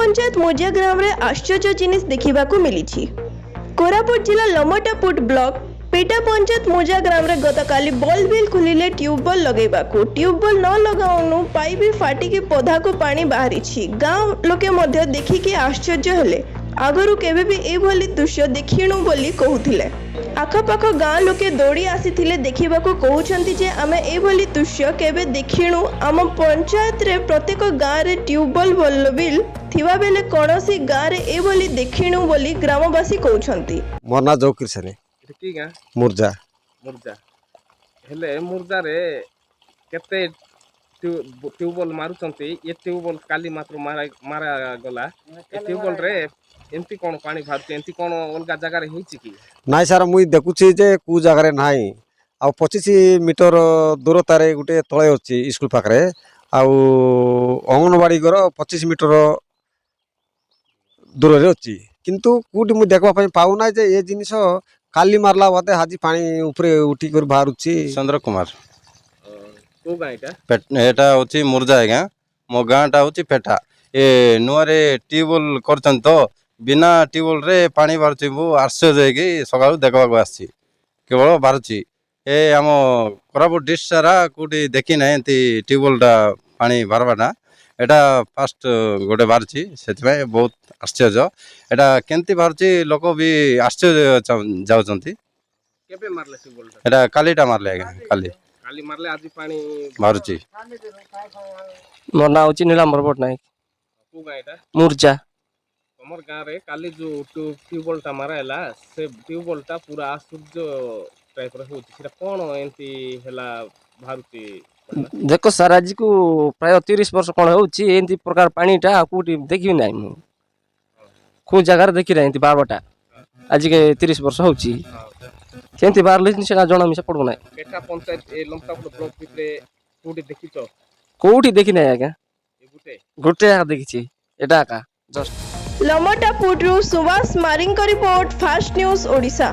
पंचायत मोजा ग्राम रे आश्चर्य जिनिस देखिबाकू मिली। कोरापुट जिला लमटापुट ब्लॉक पेटा पंचायत मोजा ग्राम रे गतकाली बल बिल खुलिले ट्यूबवेल लगेबाकू। ट्यूबवेल न लगाउनु पाइप फाटिकी पौधा को पानी बाहरी। गाँव लोके मध्य देखिकी आश्चर्य हेले। आगरू केबे भी एभली दृश्य देखिणु बोली कहूथिले। आखपाख गाँ लोके दौड़ी आसीथिले देखिबाकू कहउछंती जे आमे एभली दृश्य केबे देखिणु। आम पंचायत रे प्रत्येक गाँ रे ट्यूबवेल बल बिल थिबा बेले कोनोसी गाँ रे एभली देखिणु बोली ग्रामवासी कहउछंती। मोरना जोकिर सने की गाँ मुर्जा मुर्जा हेले मुर्जा रे केते ट्यूबवेल मारुचंती। ये ट्यूबवेल काली मात्र मारा गला। ये ट्यूबवेल रे एमती कोन पानी बाहर एमती कोन अलगा जगह रे हिची की नाइ सार मुई देखुची जे कु जगह रे नाही आ 25 मीटर दूरता रे गुटे तळे अछि स्कूल पाखरे आ अंगनवाड़ी घर 25 मीटर दूर रे अछि किंतु कुटी मु देखबा पई पाउ ना जे ए जिनिस काली मारला बाते हाजी पानी ऊपर उठी कर बाहरुची। चंद्र कुमार को गाँ एटा एटा होची मुर्जा गाँ मो गाँटा होची पेटा। ए नुआरे ट्यूबवेल करछन तो बिना ट्यूबवेल रे पानी बाहरुची मु आश्चर्य कि सकाळु देखबाक आसी केवल बाहरुची। ए आम कोरापुट डिस्ट्रिक्ट सारा कोटी देखि ना एंती ट्यूबवेल टा पानी बारबाटा एटा फास्ट गोटे बाहरुची सेति बहुत आश्चर्य। एटा केंती बाहरुची लोक भी आश्चर्य जाउचंती। केबे मारले ट्यूबवेल टा एटा कालीटा मारले काली काली मारले आज पानी बाहरुची। मोर ना होची नीलांबर पटनायक को गाँ एटा मुर्जा। हमर गाँ रे काली जो ट्यूबवेल टा माराला से ट्यूबवेल टा पूरा आश्चर्य टाइप रे होची। सेटा कोन एंती हेला बाहरुची देखो सर आज को प्राय 30 वर्ष कोन होची एंती प्रकार पानीटा कोटी देखि नै मु को जगह देखि रे एंती बारबटा आज के 30 वर्ष होची केंती बार लेन सेना जणा मिसा पडबो नै। पेटा पंचायत ए लमटापुट ब्लॉक भितरे कोटी देखिचो कोठी देखि नै आगा ए गुटे गुटे देखिछि एटा का जस्ट लमटापुट रु सुभाष मारिंग रिपोर्ट फास्ट न्यूज ओडिशा।